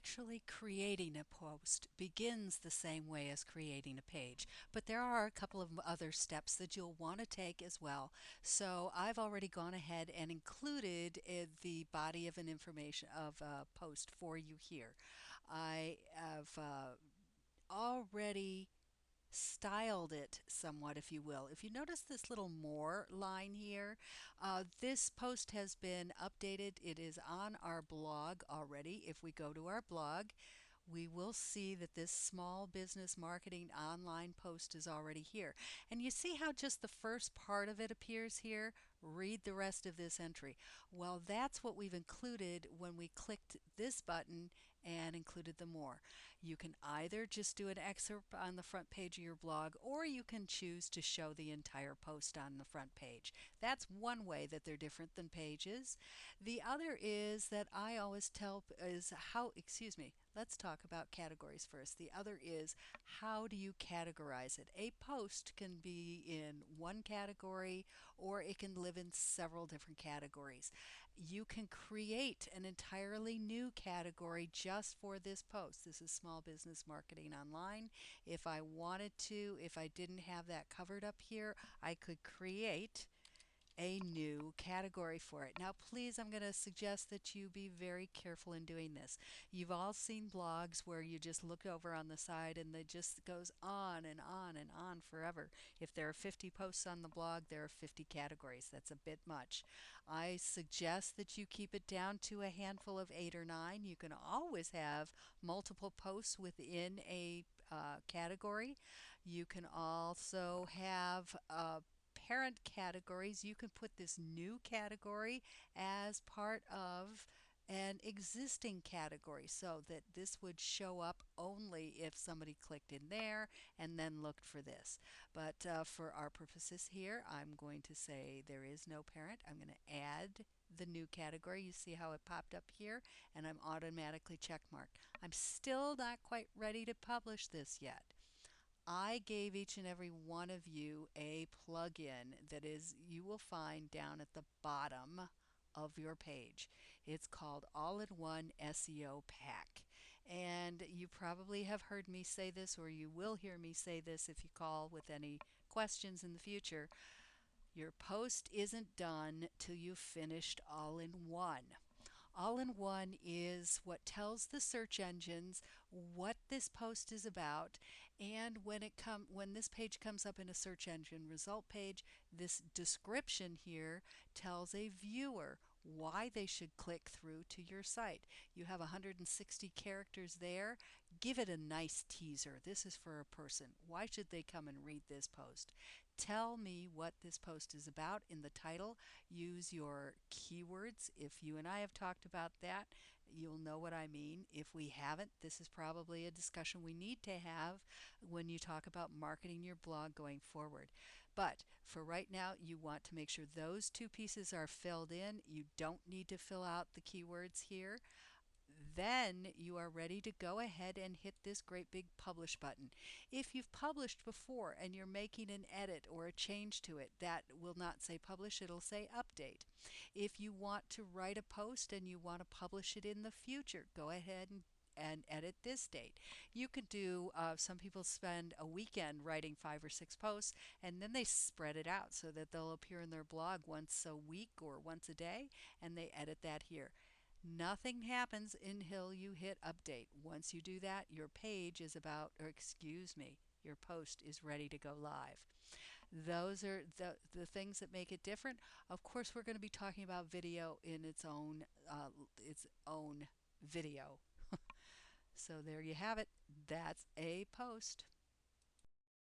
Actually, creating a post begins the same way as creating a page, but there are a couple of other steps that you'll want to take as well. So I've already gone ahead and included the body of an information of a post for you here. I have already styled it somewhat, if you will. If you notice this little more line here, this post has been updated. It is on our blog already. If we go to our blog, we will see that this small business marketing online post is already here. And you see how just the first part of it appears here? Read the rest of this entry. Well, that's what we've included when we clicked this button and included the more. You can either just do an excerpt on the front page of your blog, or you can choose to show the entire post on the front page. That's one way that they're different than pages. The other is that I always tell is how, excuse me, let's talk about categories first. The other is, how do you categorize it? A post can be in one category, or it can live in several different categories. You can create an entirely new category just for this post. This is Small Business Marketing Online. If I wanted to, if I didn't have that covered up here, I could create a new category for it. Now, please, I'm going to suggest that you be very careful in doing this. You've all seen blogs where you just look over on the side and it just goes on and on and on forever. If there are 50 posts on the blog, there are 50 categories. That's a bit much. I suggest that you keep it down to a handful of 8 or 9. You can always have multiple posts within a category. You can also have parent categories. You can put this new category as part of an existing category, so that this would show up only if somebody clicked in there and then looked for this. But for our purposes here, I'm going to say there is no parent. I'm going to add the new category. You see how it popped up here, and I'm automatically checkmarked. I'm still not quite ready to publish this yet. I gave each and every one of you a plugin that is you will find down at the bottom of your page. It's called All-in-One SEO Pack. And you probably have heard me say this, or you will hear me say this if you call with any questions in the future. Your post isn't done till you've finished All-in-One. All-in-One is what tells the search engines what this post is about, and when this page comes up in a search engine result page, this description here tells a viewer why they should click through to your site. You have 160 characters there. Give it a nice teaser. This is for a person. Why should they come and read this post? Tell me what this post is about in the title. Use your keywords. If you and I have talked about that, you'll know what I mean. If we haven't, this is probably a discussion we need to have when you talk about marketing your blog going forward. But for right now, you want to make sure those two pieces are filled in. You don't need to fill out the keywords here. Then you are ready to go ahead and hit this great big publish button. If you've published before and you're making an edit or a change to it, that will not say publish, it'll say update. If you want to write a post and you want to publish it in the future, go ahead and edit this date. You could do, some people spend a weekend writing 5 or 6 posts, and then they spread it out so that they'll appear in their blog once a week or once a day, and they edit that here. Nothing happens until you hit update. Once you do that, your page is about, or excuse me, your post is ready to go live. Those are the things that make it different. Of course, we're going to be talking about video in its own video. So there you have it. That's a post.